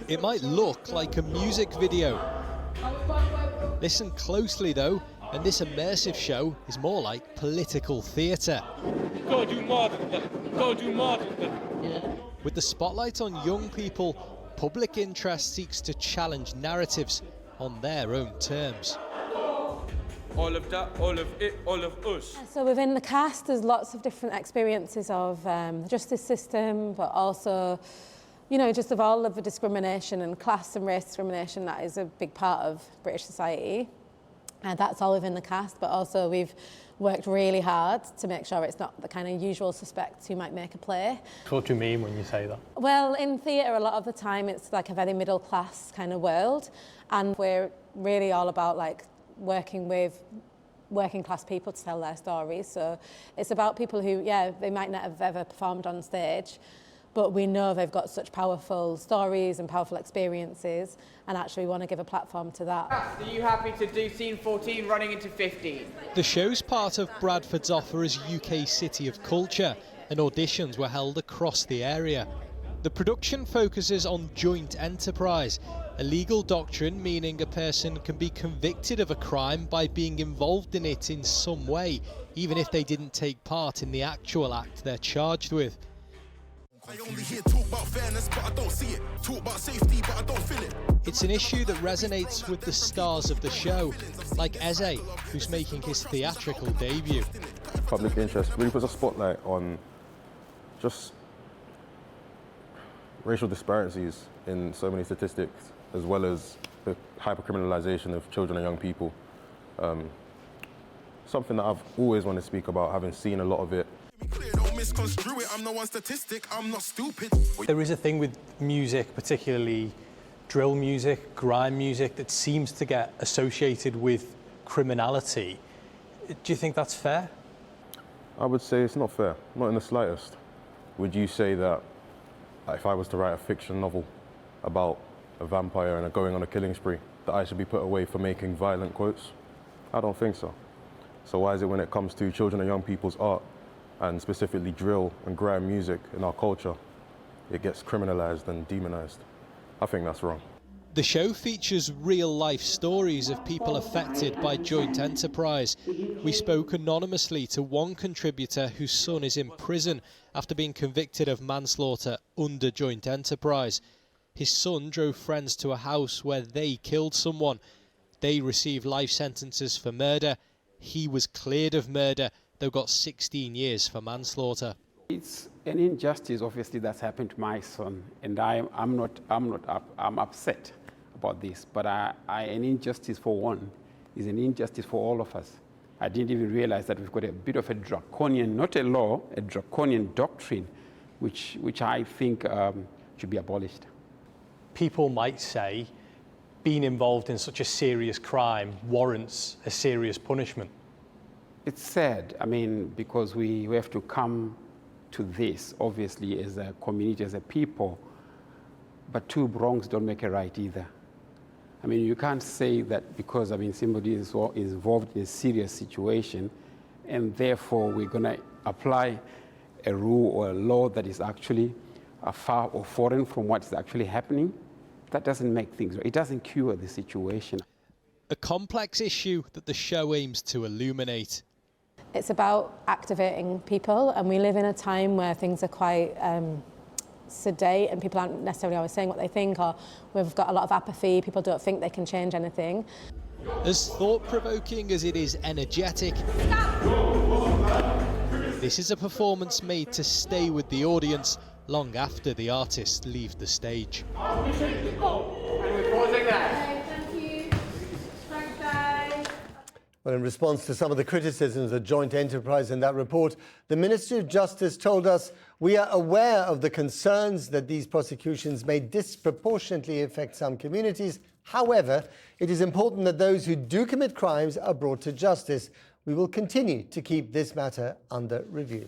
It might look like a music video. Listen closely though, and this immersive show is more like political theatre. Gotta do more than that. Gotta do more than that. With the spotlight on young people, public interest seeks to challenge narratives on their own terms. All of that, all of it, all of us. So within the cast, there's lots of different experiences of the justice system, but also, you know, just of all of the discrimination and class and race discrimination that is a big part of British society. And that's all within the cast, but also we've worked really hard to make sure it's not the kind of usual suspects who might make a play. What do you mean when you say that? Well, in theatre, a lot of the time it's like a very middle class kind of world, and we're really all about like working with working class people to tell their stories. So it's about people who, yeah, they might not have ever performed on stage, but we know they've got such powerful stories and powerful experiences, and actually we want to give a platform to that. Are you happy to do scene 14 running into 15? The show's part of Bradford's offer as UK City of Culture, and auditions were held across the area. The production focuses on joint enterprise, a legal doctrine meaning a person can be convicted of a crime by being involved in it in some way, even if they didn't take part in the actual act they're charged with. I only hear talk about fairness, but I don't see it. Talk about safety, but I don't feel it. It's an issue that resonates with the stars of the show, like Eze, who's making his theatrical debut. Public interest really puts a spotlight on just racial disparities in so many statistics, as well as the hypercriminalisation of children and young people. Something that I've always wanted to speak about, having seen a lot of it. Don't misconstrue it, I'm no one statistic, I'm not stupid. There is a thing with music, particularly drill music, grime music, that seems to get associated with criminality. Do you think that's fair? I would say it's not fair, not in the slightest. Would you say that if I was to write a fiction novel about a vampire and going on a killing spree, that I should be put away for making violent quotes? I don't think so. So why is it when it comes to children and young people's art, and specifically drill and grime music in our culture, it gets criminalised and demonised? I think that's wrong. The show features real-life stories of people affected by joint enterprise. We spoke anonymously to one contributor whose son is in prison after being convicted of manslaughter under joint enterprise. His son drove friends to a house where they killed someone. They received life sentences for murder. He was cleared of murder, though got 16 years for manslaughter. It's an injustice, obviously, that's happened to my son, and I'm upset about this. But an injustice for one is an injustice for all of us. I didn't even realize that we've got a bit of a draconian, not a law, a draconian doctrine, which I think should be abolished. People might say being involved in such a serious crime warrants a serious punishment. It's sad, I mean, because we have to come to this, obviously, as a community, as a people, but two wrongs don't make a right either. I mean, you can't say that because, I mean, somebody is involved in a serious situation, and therefore we're going to apply a rule or a law that is actually far or foreign from what's actually happening. That doesn't make things right. It doesn't cure the situation. A complex issue that the show aims to illuminate. It's about activating people, and we live in a time where things are quite sedate and people aren't necessarily always saying what they think, or we've got a lot of apathy, people don't think they can change anything. As thought-provoking as it is energetic, this is a performance made to stay with the audience long after the artists leave the stage. And we're pausing that. Well, in response to some of the criticisms of joint enterprise in that report, the Ministry of Justice told us, "We are aware of the concerns that these prosecutions may disproportionately affect some communities. However, it is important that those who do commit crimes are brought to justice. We will continue to keep this matter under review."